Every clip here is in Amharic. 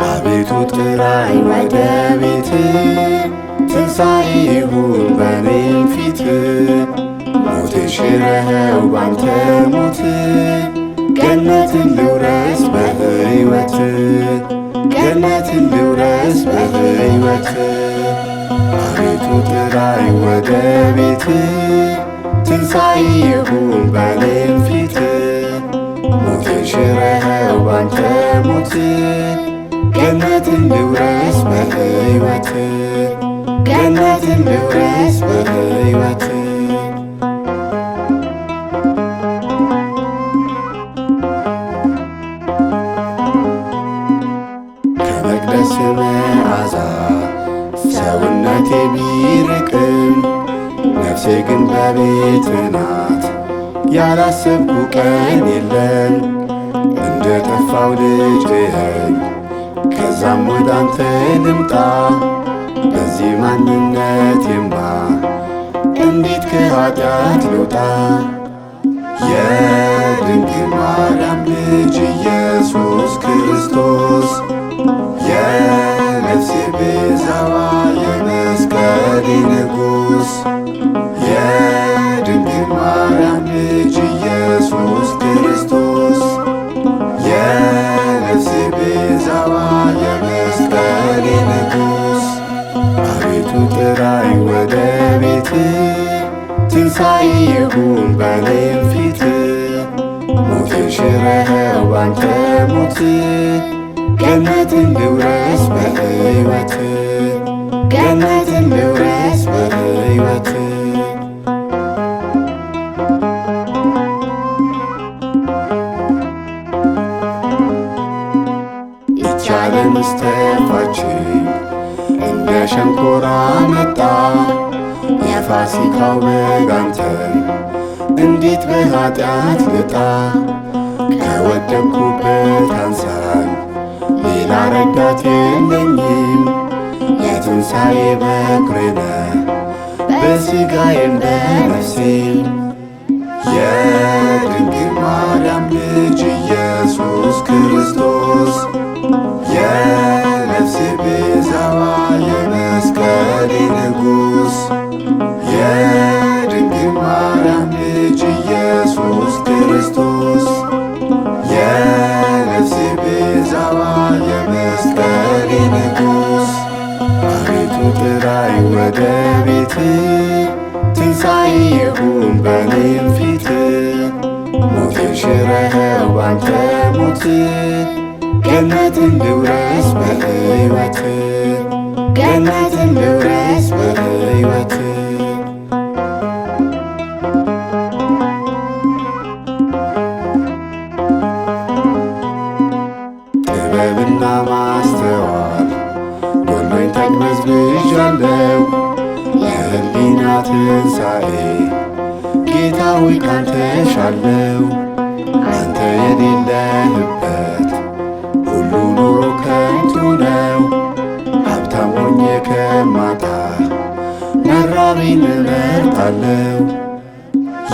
አቤቱ ጥራኝ ወደ ቤት፣ ትንሣኤ ይሁን በኔም ፊት። ሞትን ሽረኸው ባንተ ሞት፣ ገነትን ልውረስ በሕይወት፣ ገነትን ልውረስ በሕይወት። አቤቱ ጥራኝ ወደ ቤት፣ ትንሣኤ ይሁን በኔም ፊት። ሞትን ሽረኸው ባንተ ሞት፣ ገነትን ልውረስ በሕይወት፣ ገነትን ልውረስ በሕይወት። ከመቅደስ መዓዛ ሰውነቴ ቢርቅም፣ ነፍሴ ግን በቤት ናት። ያላሰብኩ ቀን የለም፣ እንደ ጠፋው ልጅ እየኝ ከዛም ወደ አንተ ልምጣ። በዚህ ማንነቴማ እንዴት ከኃጢአት ልውጣ? የድንግል ማርያም ልጅ ኢየሱስ ክርስቶስ፣ የነፍሴ ቤዛዋ የመስቀሌ ንጉሥ። የድንግል ማርያም ልጅ ኢየሱስ ክርስቶስ፣ የነፍሴ ቤዛዋ የመስቀሌ ንጉሥ። አቤቱ ጥራኝ ወደ ቤት፣ ትንሣኤ ይሁን በኔም ፊት። ሞትን ሽረኸው ባንተ ሞት፣ ገነትን ልውረስ በሕይወት፣ ገነትን ልውረስ በሕይወት። ይቻለን እስተፋችኝ እንደ ሸንኮራ መጣ። የፋሲካው በግ አንተን እንዴት በኃጢአት ልጣ? ከወደቅኩበት አንሳኝ፣ ሌላ ረዳት የለኝም። የትንሣኤ በኩሬ ነህ በሥጋዬም በነፍሴም። የድንግል ማርያም ልጅ ኢየሱስ ክርስቶስ፣ የነፍሴ ቤዛዋ የመስቀሌ ንጉሥ። የድንግል ማርያም ልጅ ኢየሱስ ክርስቶስ፣ የነፍሴ ቤዛዋ የመስቀሌ ንጉሥ። አቤቱ ጥራኝ ወደ ቤት፣ ትንሣኤ ይሁን በኔም ፊት። ሞትን ሽረኸው ባንተ ሞት፣ ገነትን ልውረስ በሕይወት፣ ገነትን ልውረስ በሕይወት። ጥበብና ማስተዋል ጎሎኝ ተቅበዝብዣለሁ። የሕሊና ትንሣኤ ጌታ ሆይ ካንተ ሻለው። አንተ የሌለህበት ሁሉ ኑሮ ከንቱ ነው። ሀብታም ሆኜ ከማጣ መራቤን እመርጣለሁ።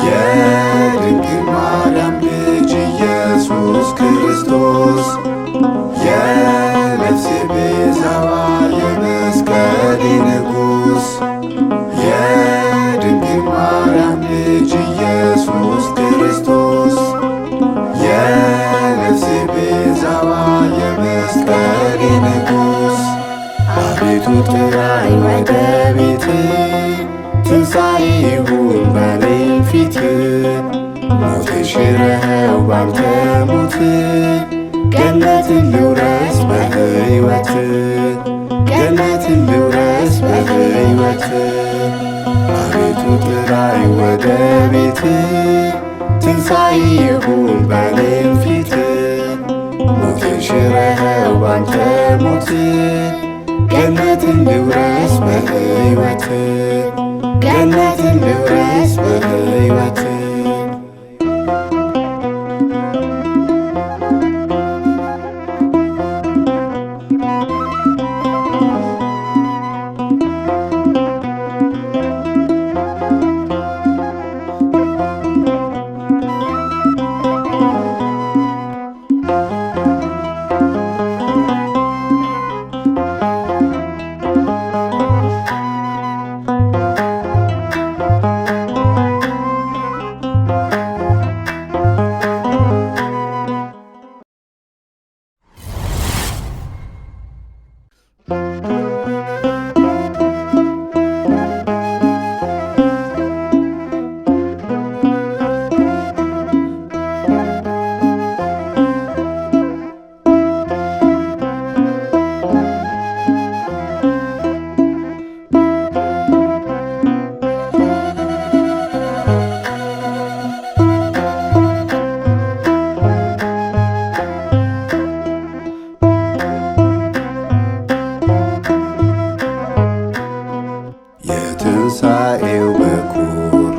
የድንግል ማርያም ልጅ ኢየሱስ ክርስቶስ፣ የነፍሴ ቤዛዋ የመስቀሌ ንጉሥ። የድንግል ማርያም ልጅ ኢየሱስ ክርስቶስ፣ የነፍሴ ቤዛዋ የመስቀሌ ንጉሥ። አቤቱ ጥራኝ ወደ ቤት፣ ትንሣኤ ይሁን በኔም ፊት። ሞትን ሽረኸው ባንተ ሞት፣ ገነትን ልውረስ በሕይወት፣ ገነትን ልውረስ በሕይወት። አቤቱ ጥራኝ ወደ ቤት፣ ትንሣኤ ይሁን በኔም ፊት። በሞት ገነትን ልውረስ በሕይወት ገነትን ልውረስ በሕይወት የትንሣኤው በኩር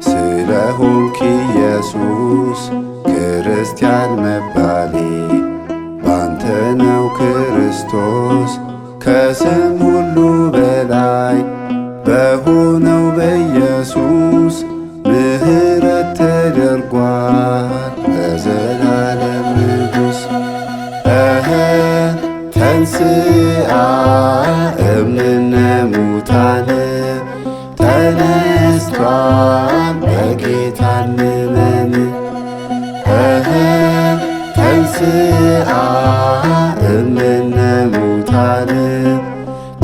ስለሆንክ ኢየሱስ ክርስቲያን መባሌ ባንተ ነው ክርስቶስ። ከስም ሁሉ በላይ በሆነው በኢየሱስ ምሕረት ተደርጓል ለዘላለም ንጉሥ። ተንሥአ እምነ ሙታን ተነስቷል በጌታ እንመን። ተንሥአ እምነ ሙታን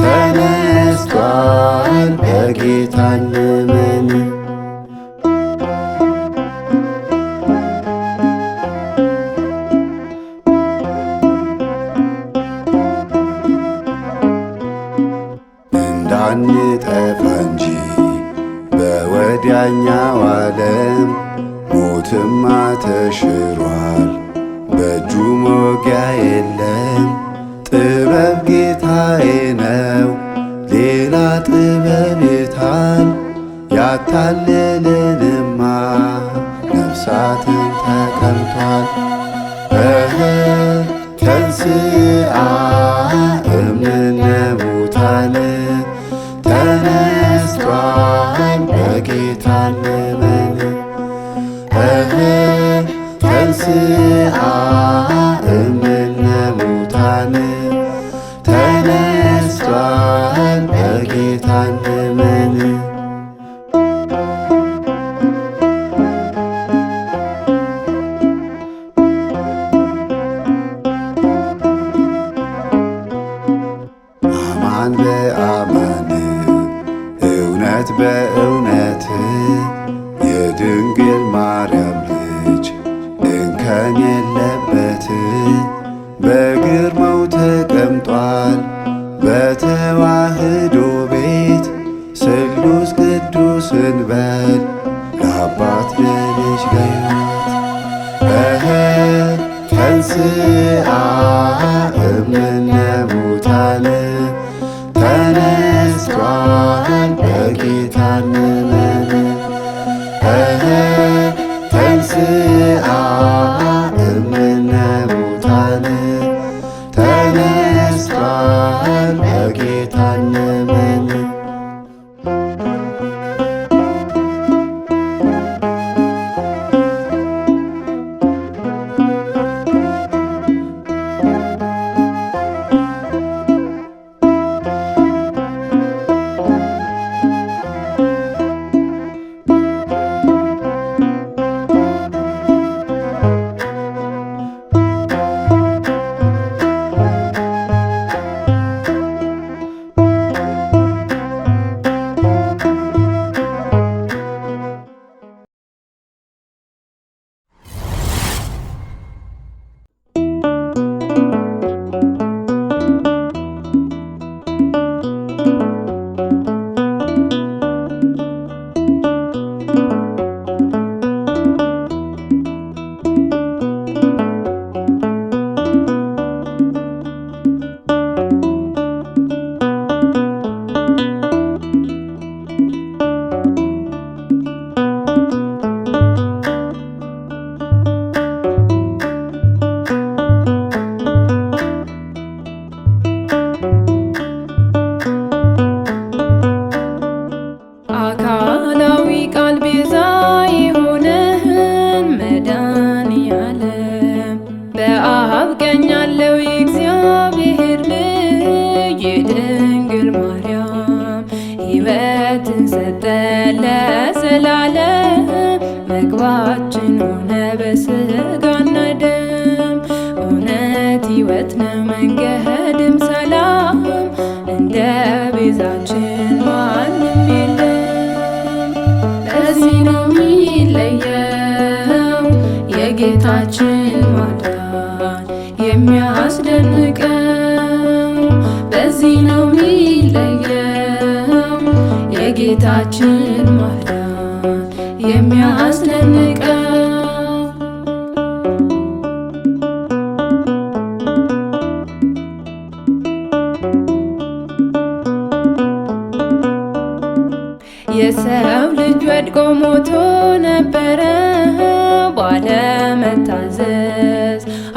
ተነስቷል በጌታ እንመን። እንዳንጠፋ እንጂ በወዲያኛው ዓለም ሞትማ ተሽሯል በእጁ መውጊያ የለም። ጥበብ ጌታዬ ነው ሌላ ጥበብ የታል? ያታለለንማ ነፍሳትን ተቀምቷል። ተንሥአ እምነ ሙታን ተነስቷል በጌታ እንመን። ተንሥአ እምነ ሙታን ተነስቷል በጌታ እንመን። አማን በአማን እውነት በእውነት የድንግል ማርያም ልጅ እንከን የለበት። በግርማው ተቀምጧል በተዋህዶ ቤት ስሉስ ቅዱስ እንበል ለአባት ለልጅ ለሕይወት። ተንሥአ እምነ ሙታን ተነስቷል በጌታ እንመን። ተንሥአ እምነ ሙታን ተነስቷል በጌታ እንመን። የጌታችን ማዳን የሚያስደንቀው በዚህ ነው የሚለየው። የጌታችን ማዳን የሚያስደንቀው የሰው ልጅ ወድቆ ሞቶ ነበረ ባለመታዘዝ።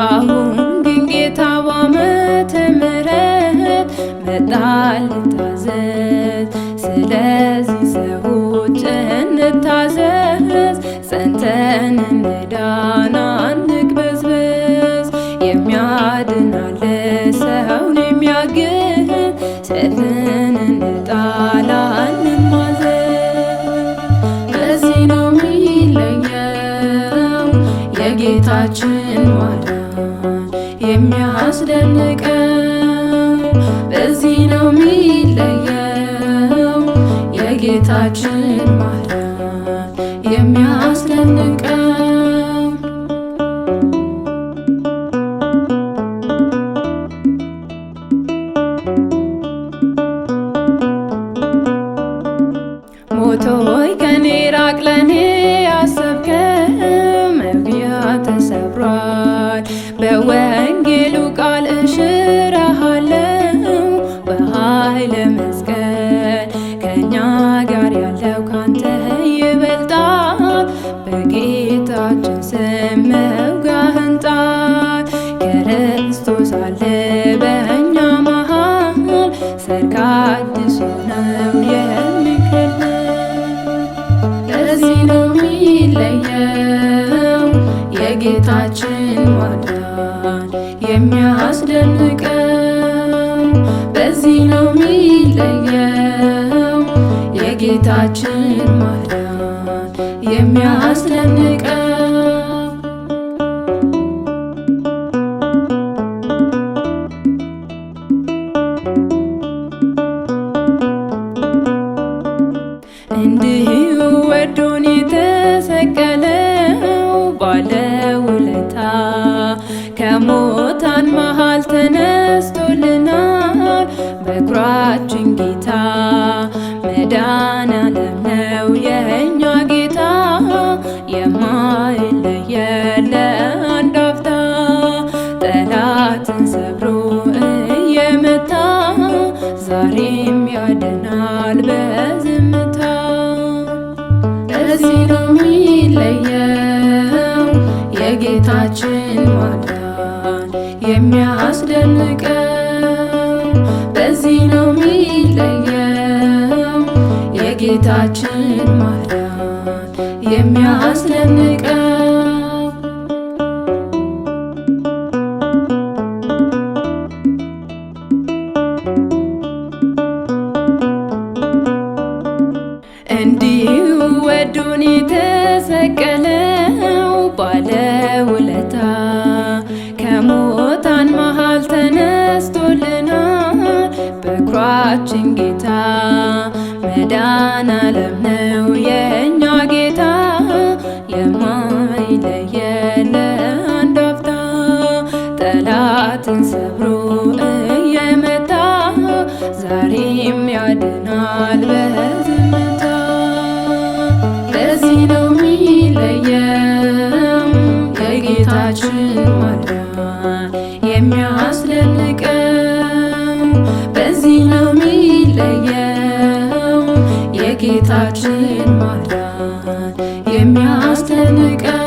አሁን ግን ጌታ በዓመተ ምሕረት መጣ ልታዘዝ። ስለዚህ ሰዎች እንታዘዝ፣ ጸንተን እንዳን አንቅበዝበዝ። የሚያድን አለ ሰውን የሚያግዝ፣ ሰይፍን እንጣል አንማዘዝ። በዚህ ነው የሚለየው የጌታችን ማዳን የሚያስደንቀው። በዚህ ነው የሚለየው የጌታችን ማዳን የሚያስደንቀው። ሞቶይ ከኔ ራቅ ለኔ ያሰብከው መግቢያ ተሰብሯል። በወንጌሉ ቃል እሽረሃለው በኃይለ መስቀል። ከእኛ ጋር ያለው ካንተ ይበልጣል። በጌታችን ስም መውጋህን ጣል። ክርስቶስ አለ በእኛ መሃል፣ ሰርክ አዲስ ነው የሚከለል። ለዚህ ነው የሚለየው የጌታችን ማዳን የሚያስደንቀው። በዚህ ነው የሚለየው የጌታችን ማዳን የሚያስደንቀው። እንዲሁ ወዶን የተሰቀለው ባለውለታ ከሙታን መሃል ተነስቶልናል። በኩራችን ጌታ መድኃኔዓለም ነው የእኛ ጌታ፣ የማይለየን ለአንድ አፍታ። ጠላትን ሰብሮ እየመታ ዛሬም ያድናል በዝምታ። ለዚህ ነው የሚለየው የጌታችን ማዳን የሚያስደንቀው። በዚህ ነው የሚለየው የጌታችን ማዳን የሚያስደንቀው። እንዲሁ ወዶን የተሰቀለው ባለውለታ ከሙታን መሃል ተነስቶልናል። በኩራችን ጌታ መድኃኔዓለም ነው የእኛ ጌታ፣ የማይለየን ለአንድ አፍታ። ጠላትን ሰብሮ እየመታ ዛሬም ያድናል በዝምታ። ለዚህ ነው የሚለየው የጌታችን ማዳን የሚያስደንቀው። በዚህ ነው የሚለየው የጌታችን ማዳን የሚያስደንቀው።